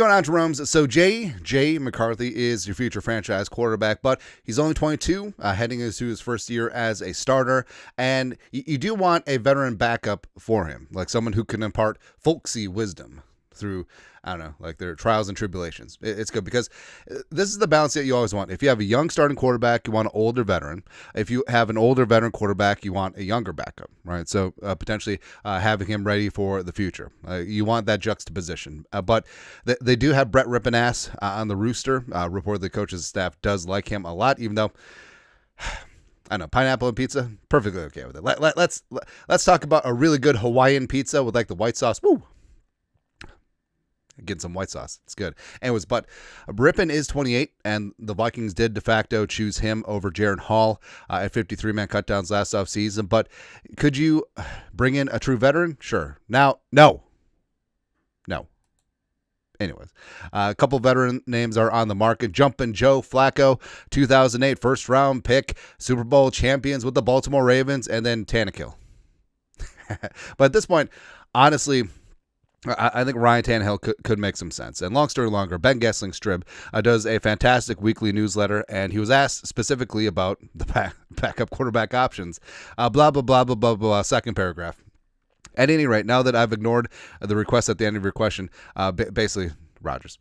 going on, Jerome's? So JJ McCarthy is your future franchise quarterback, but he's only 22, heading into his first year as a starter, and you do want a veteran backup for him, like someone who can impart folksy wisdom through, I don't know, like their trials and tribulations. It's good because this is the balance that you always want. If you have a young starting quarterback, you want an older veteran. If you have an older veteran quarterback, you want a younger backup, right? So potentially having him ready for the future. You want that juxtaposition. But they do have Brett Rippanass on the rooster. Reportedly, the coach's staff does like him a lot, even though I know pineapple and pizza, perfectly okay with it. Let's talk about a really good Hawaiian pizza with like the white sauce. Woo! Getting some white sauce. It's good. Anyways, but Rippon is 28, and the Vikings did de facto choose him over Jaron Hall at 53-man cutdowns last offseason. But could you bring in a true veteran? Sure. Now, no. Anyways, a couple veteran names are on the market. Jumpin' Joe Flacco, 2008 first-round pick, Super Bowl champions with the Baltimore Ravens, and then Tannehill. But at this point, honestly, I think Ryan Tannehill could make some sense. And long story longer, Ben Goessling Strib does a fantastic weekly newsletter, and he was asked specifically about the backup quarterback options. Blah, blah, blah, blah, blah, blah, second paragraph. At any rate, now that I've ignored the request at the end of your question, basically, Rogers.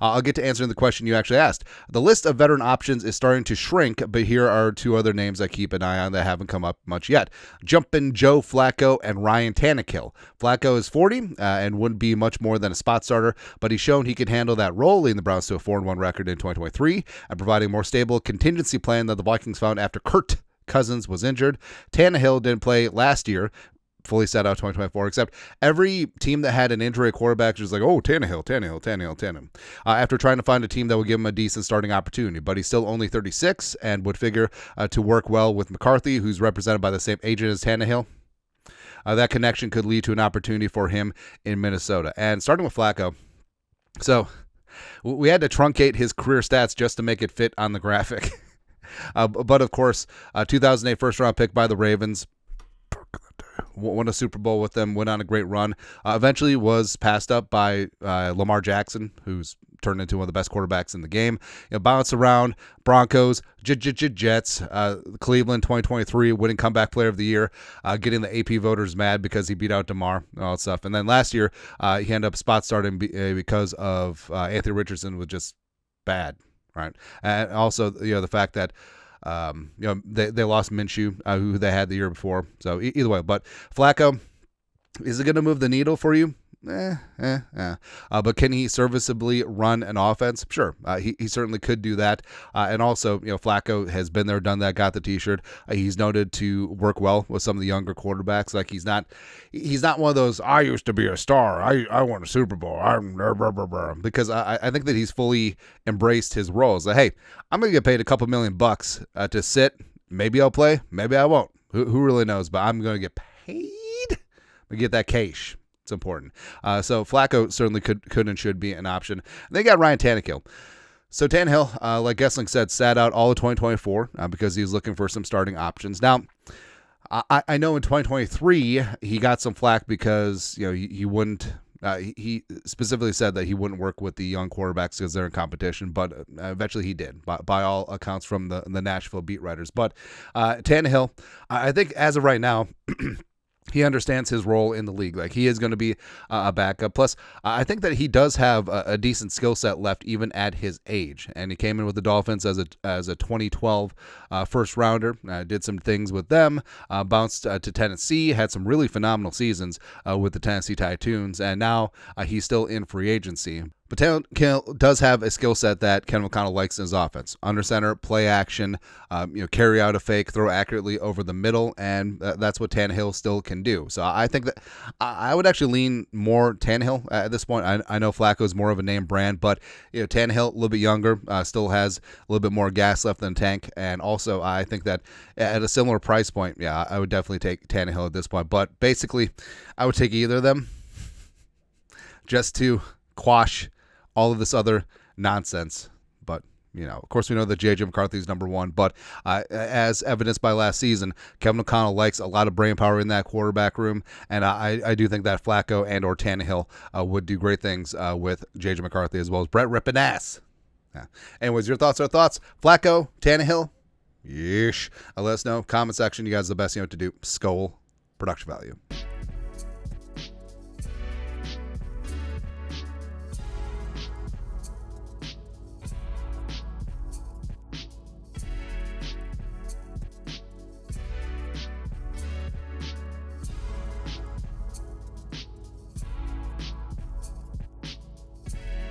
I'll get to answering the question you actually asked. The list of veteran options is starting to shrink, but here are two other names I keep an eye on that haven't come up much yet. Jumpin' Joe Flacco and Ryan Tannehill. Flacco is 40 and wouldn't be much more than a spot starter, but he's shown he could handle that role, leading the Browns to a 4-1 record in 2023 and providing a more stable contingency plan that the Vikings found after Kirk Cousins was injured. Tannehill didn't play last year, fully set out 2024, except every team that had an injury at quarterback was like, oh, Tannehill. After trying to find a team that would give him a decent starting opportunity, but he's still only 36 and would figure to work well with McCarthy, who's represented by the same agent as Tannehill. That connection could lead to an opportunity for him in Minnesota. And starting with Flacco, so we had to truncate his career stats just to make it fit on the graphic. But of course, 2008 first-round pick by the Ravens, won a Super Bowl with them, went on a great run. Eventually was passed up by Lamar Jackson, who's turned into one of the best quarterbacks in the game. Bounced around, Broncos, Jets, Cleveland 2023, winning comeback player of the year, getting the AP voters mad because he beat out DeMar and all that stuff. And then last year, he ended up spot starting because of Anthony Richardson was just bad, right? And also, the fact that they lost Minshew, who they had the year before. So either way, but Flacco, is it going to move the needle for you? But can he serviceably run an offense? Sure. He certainly could do that. And also, Flacco has been there, done that, got the t-shirt. He's noted to work well with some of the younger quarterbacks. Like he's not one of those, I used to be a star, I won a Super Bowl, because I think that he's fully embraced his roles. Like, hey, I'm going to get paid a couple $1 million to sit. Maybe I'll play, maybe I won't. Who really knows? But I'm going to get paid to get that cash. It's important. So Flacco certainly could and should be an option. And they got Ryan Tannehill. So Tannehill, like Goessling said, sat out all of 2024 because he was looking for some starting options. Now, I know in 2023 he got some flack because he wouldn't. He specifically said that he wouldn't work with the young quarterbacks because they're in competition, but eventually he did, by all accounts from the Nashville beat writers. But Tannehill, I think as of right now, he understands his role in the league. Like he is going to be a backup. Plus, I think that he does have a decent skill set left, even at his age. And he came in with the Dolphins as a 2012 first rounder. Did some things with them. Bounced to Tennessee. Had some really phenomenal seasons with the Tennessee Titans. And now he's still in free agency. But Tannehill does have a skill set that Ken O'Connell likes in his offense. Under center, play action, carry out a fake, throw accurately over the middle, and that's what Tannehill still can do. So I think that I would actually lean more Tannehill at this point. I know Flacco is more of a name brand, but Tannehill, a little bit younger, still has a little bit more gas left in the tank. And also, I think that at a similar price point, I would definitely take Tannehill at this point. But basically, I would take either of them just to quash all of this other nonsense. But Of course, we know that JJ McCarthy is number one, but as evidenced by last season, Kevin O'Connell likes a lot of brain power in that quarterback room, and I do think that Flacco and or Tannehill would do great things with JJ McCarthy as well as Brett ripping ass. Yeah. Anyways, your thoughts are thoughts. Flacco, Tannehill, yeesh. Let us know. Comment section. You guys are the best. You know what to do. Skol. Production value.